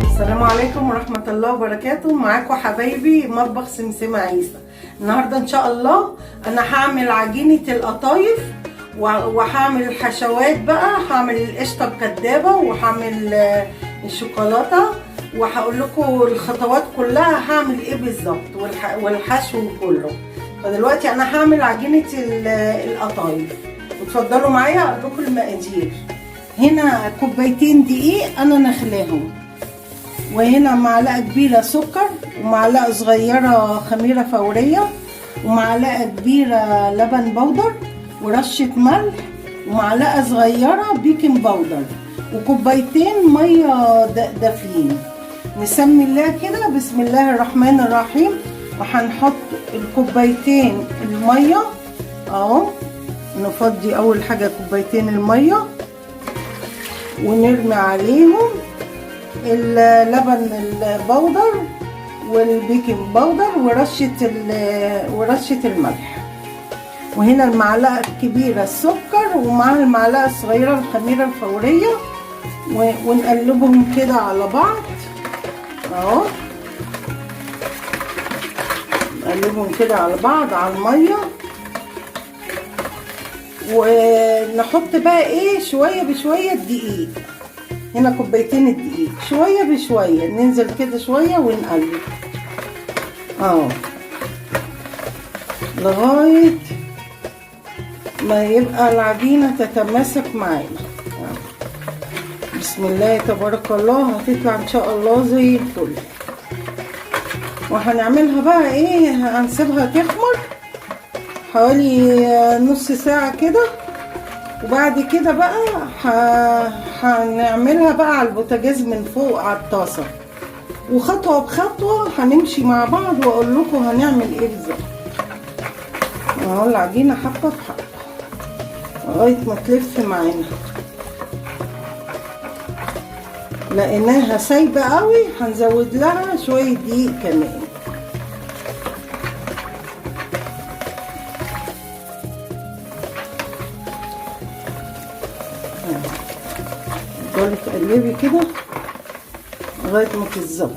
السلام عليكم ورحمة الله وبركاته. معاكم حبايبي مطبخ سمسمة عيسى. النهاردة ان شاء الله انا هعمل عجينة القطايف وهعمل الحشوات بقى، هعمل القشطة الكدابة وهعمل الشوكولاتة، وهقول لكم الخطوات كلها هعمل ايه بالظبط والحشو كله. فدلوقتي انا هعمل عجينة القطايف، وتفضلوا معايا اقول لكم المقادير. هنا كوبايتين دقيق انا نخلاهم، وهنا معلقه كبيره سكر، ومعلقه صغيره خميره فوريه، ومعلقه كبيره لبن بودر، ورشه ملح، ومعلقه صغيره بيكنج باودر، وكوبايتين ميه دافيين. نسمي الله كده، بسم الله الرحمن الرحيم. وهنحط الكوبايتين الميه اهو، نفضي اول حاجه كوبايتين الميه ونرمي عليهم اللبن البودر والبيكنج باودر ورشه الملح، وهنا المعلقه الكبيره السكر، ومعها المعلقه الصغيره الخميره الفوريه، ونقلبهم كده على بعض اهو، نقلبهم كده على بعض على الميه. ونحط بقى ايه شويه بشويه الدقيق. هنا كوبايتين الدقيق شويه بشويه، ننزل كده شويه ونقلب اهو لغايه ما يبقى العجينه تتماسك معانا. بسم الله تبارك الله، هتطلع ان شاء الله زي الفل. وهنعملها بقى ايه، هنسيبها تخمر حوالي نص ساعه كده، وبعد كده بقى هنعملها بقى على البوتاجاز من فوق على الطاسه، وخطوه بخطوه هنمشي مع بعض واقول لكم هنعمل ايه بالظبط. اهو العجينه حبه بحبه لغايه ما تلف معانا. لقيناها سايبه قوي هنزود لها شويه دقيق كمان. تفضلي تقلبي كده لغايه ما تتظبط.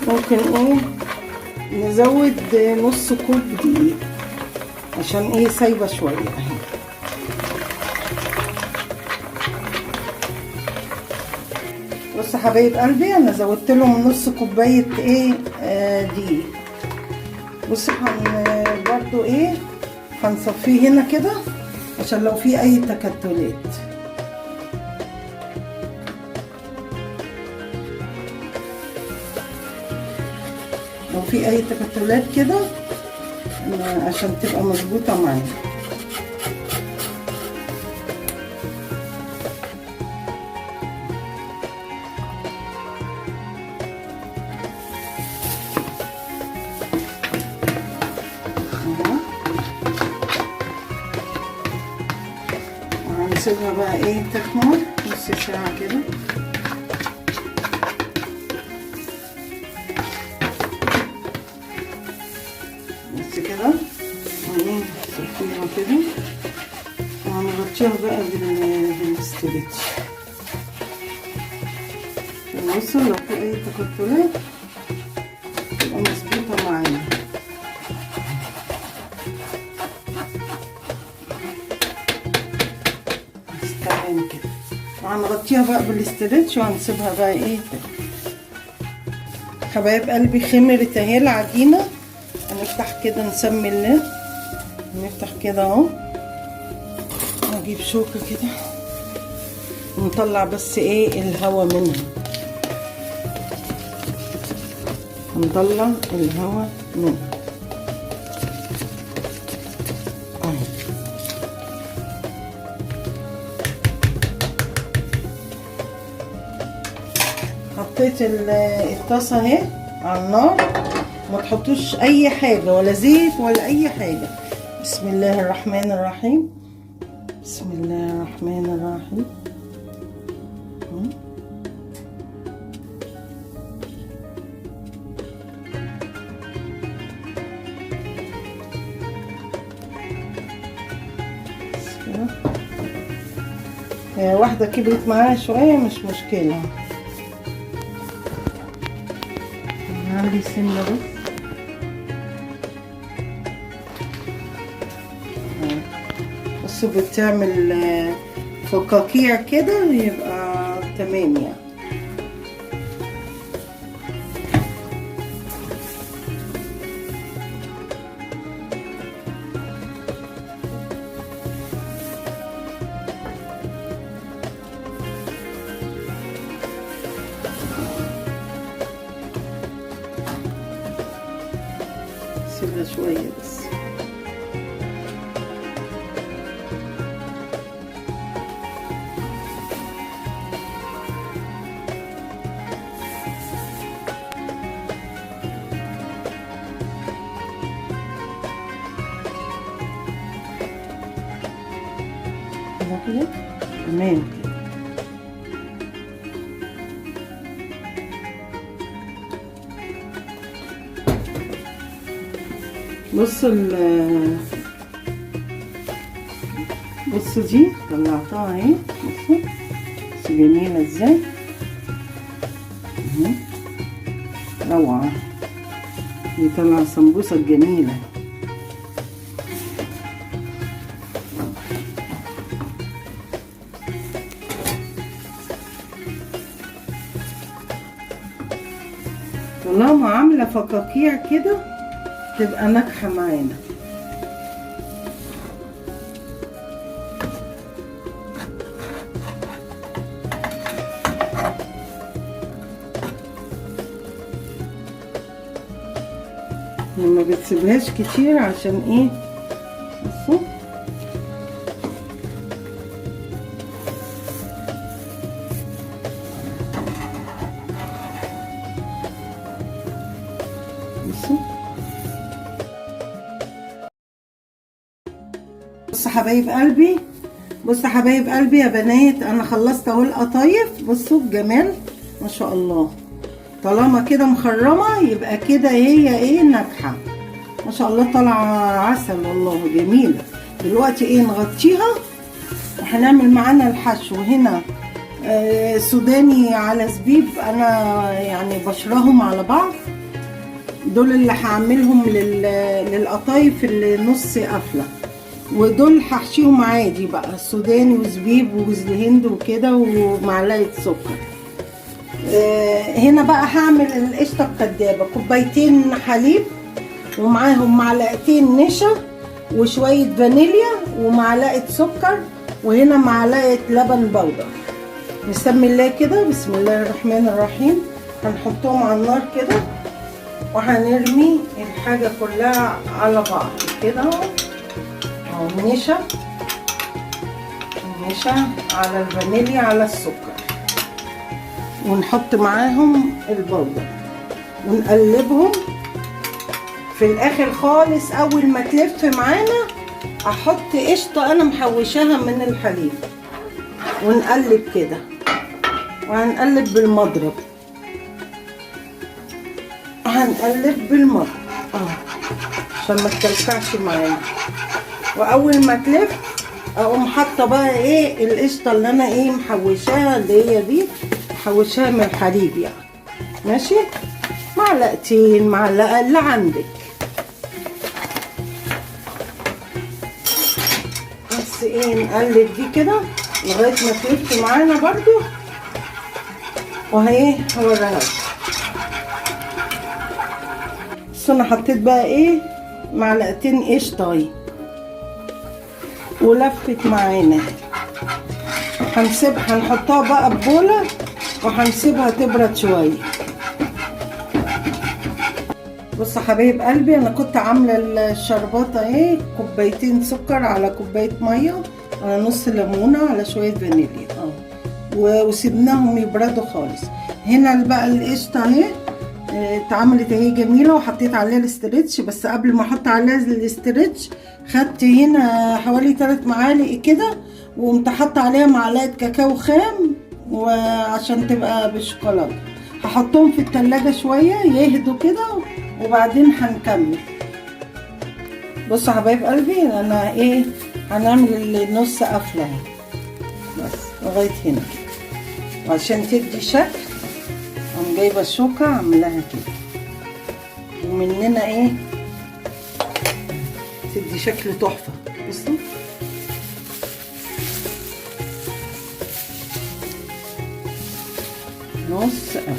ممكن ايه نزود نص كوب دقيق عشان ايه سايبه شويه اهي. بص حبايب قلبي، انا زودت لهم نص كوبايه ايه دقيق. بص برضو ايه هنصفيه هنا كده عشان لو في اي تكتلات. لو في اي تكتلات كده عشان تبقى مظبوطه معايا. هنسيبها بقى ايه تخمر نص ساعه كده. بس كده ونصفيها كده وهنغطيها بقى بالاسترتش. بصوا لو في اي تكتلات تبقى مظبوطه معانا. تمام كده، وهنغطيها بقى بالاسترتش وهنسيبها بقى ايه. حبايب قلبي خمرت اهي العجينه. هنفتح كده نسمي الله، نفتح كده اهو، نجيب شوكه كده ونطلع بس ايه الهواء منها، نطلع الهواء منها اهي. حطيت الطاسه اهي على النار، ما تحطوش اي حاجه ولا زيت ولا اي حاجه. بسم الله الرحمن الرحيم. بسم الله الرحمن الرحيم. واحدة كبرت معايا شوية مش مشكلة، عندي سنة بس بتعمل فقاقيع كده يبقى تمام يعني. سيبها شوية بس. كده تمام كده. بصوا دي طلعتها اهي، بصوا بس جميلة ازاي، روعة. دي طلع سمبوسة جميلة. طالما عاملة فقاقيع كده تبقى ناجحة معانا. ما بتسيبهاش كتير عشان ايه، بصوا بصوا حبايب قلبي، بصوا حبايب قلبي يا بنات، انا خلصت اهو القطايف. بصوا الجمال ما شاء الله. طالما كده مخرمه يبقى كده هي ايه، ناجحه ما شاء الله، طالعه عسل والله جميله. دلوقتي ايه، نغطيها وهنعمل معانا الحشو. هنا سوداني على زبيب، انا يعني بشرهم على بعض. دول اللي هعملهم للقطايف اللي نص قفله، ودول هحشيهم عادي بقى، سوداني وزبيب وجوز الهند وكده ومعلقه سكر. هنا بقى هعمل القشطه الكدابه، كوبايتين حليب ومعاهم معلقتين نشا وشويه فانيليا ومعلقه سكر، وهنا معلقه لبن بودر. نسمي الله كده، بسم الله الرحمن الرحيم. هنحطهم على النار كده وهنرمي الحاجه كلها على بعض كده اهو. النشا على الفانيليا على السكر، ونحط معاهم البودر ونقلبهم. في الاخر خالص اول ما تلف معانا احط قشطه انا محوشاها من الحليب، ونقلب كده، وهنقلب بالمضرب، عشان ما تكلكعش معانا. واول ما تلف اقوم حاطه بقى ايه القشطه اللي انا ايه محوشاها، اللي هي دي محوشاها من الحليب يعني. ماشي، معلقتين، معلقه اللي عندك. بس ايه نقلب دي كده لغايه ما تلف معانا برضو، وهي هوريها لكم. بس انا حطيت بقى ايه معلقتين قشطه اهي ولفت معانا. هنحطها بقى ببوله وهنسيبها تبرد شويه. بصوا حبايب قلبي، انا كنت عامله الشربات اهي، كوبايتين سكر على كوبايه ميه على نص ليمونه على شويه فانيليا وسيبناهم يبردوا خالص. هنا بقى القشطه اهي اتعملت اهي جميله، وحطيت عليها الاسترتش. بس قبل ما احط عليها الاسترتش خدت هنا حوالي 3 معالق كده، وقمت حاطه عليها معلقه كاكاو خام وعشان تبقى بالشوكولاته. هحطهم في التلاجة شويه يهدوا كده وبعدين هنكمل. بصوا حبايب قلبي انا ايه هنعمل النص قفله اهي بس لغايه هنا، وعشان تدي شكل قوم جايبه الشوكه اعملها كده، ومننا ايه تدي شكل تحفه. بصوا نص قفله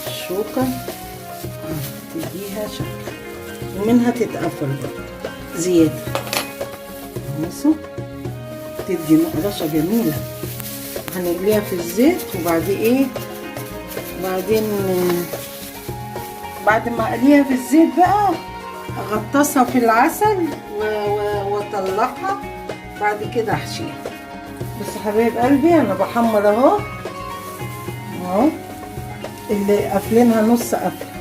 الشوكه تديها شكل، ومنها تتقفل برضه زياده. بصوا تدي نقرشه جميله. هنقليها في الزيت وبعدين ايه بعد ما اقليها في الزيت بقى اغطسها في العسل واطلعها بعد كده احشيها. بس حبايب قلبي انا بحمر اهو اللي قافلينها نص قفله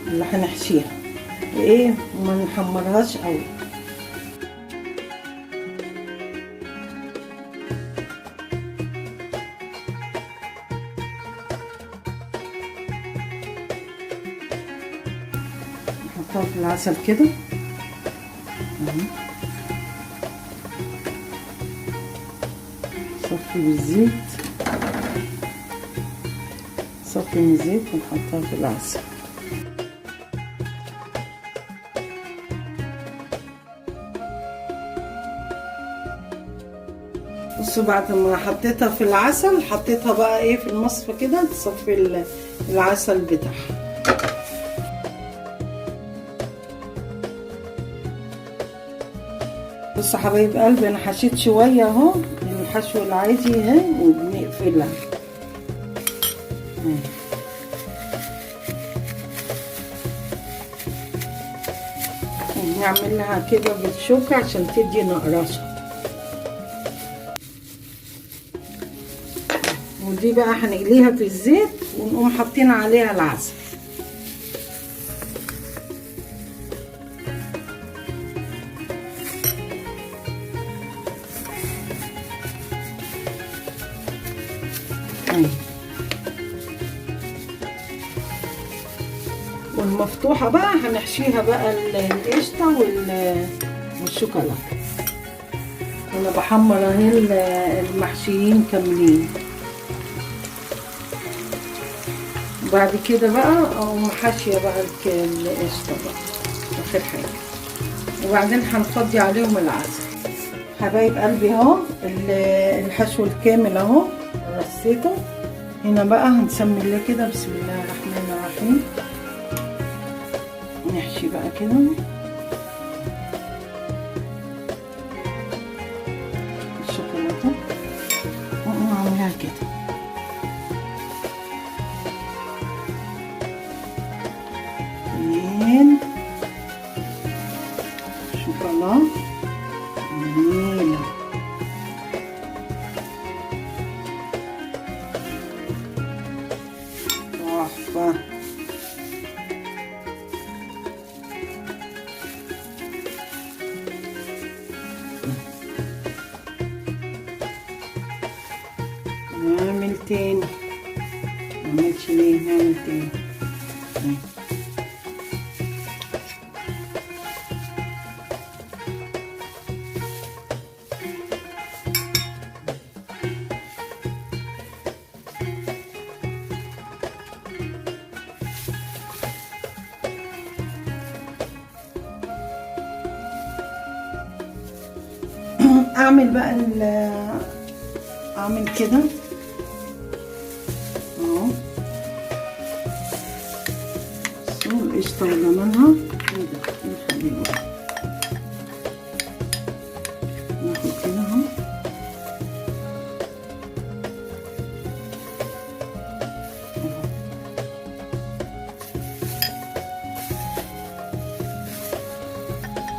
اللي هنحشيها، وايه ما نحمرهاش قوي. نحطها في العسل كده صفي بالزيت، صفي من الزيت ونحطها في العسل. بصوا بعد ما حطيتها في العسل حطيتها بقى ايه في المصفى كده تصفي العسل بتاعها. بصوا حبايب قلبي انا حشيت شويه اهو من الحشو العادي اهي، وبنقفلها وبنعمل لها كده بالشوكه عشان تدي نقرشه. ودي بقى هنقليها في الزيت ونقوم حاطين عليها العسل. والمفتوحة بقى هنحشيها بقى القشطة والشوكولاتة. انا بحمر اهي المحشيين كاملين، وبعد كده بقى اقوم حاشيه بقى القشطة بقى اخر حاجة، وبعدين هنفضي عليهم العسل. حبايب قلبي اهو الحشو الكامل اهو رصيته هنا. بقى هنسمي الله كده بسم الله الرحمن الرحيم. نحشي بقى كده الشوكولاته ونعملها كده اتنين شوكولاته جميله. تحفه. نعمل تاني، معملش ليه، نعمل تاني. اعمل بقى اعمل كده اهو. القشطه وجمالها كده نخليها ناخد كده اهو.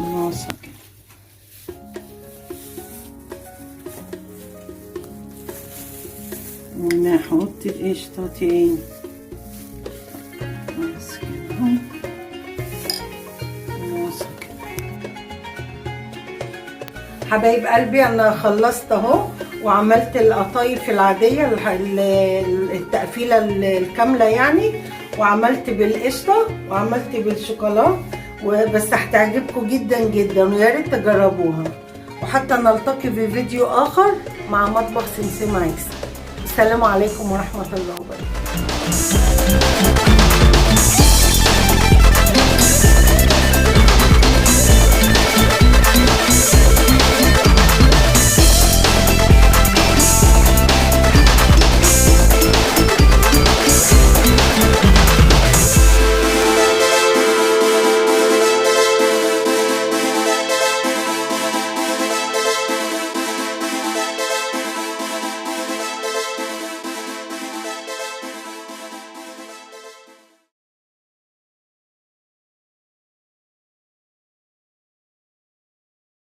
نوصل كده ونحط القشطة تاني بس كده اهو. بص كده حبايب قلبي، انا خلصت اهو وعملت القطايف العادية التقفيلة الكاملة يعني، وعملت بالقشطة وعملت بالشوكولاتة، وبس هتعجبكم جدا جدا ويا ريت تجربوها. وحتى نلتقي في فيديو اخر مع مطبخ سمسمة عيسى. السلام عليكم ورحمة الله وبركاته.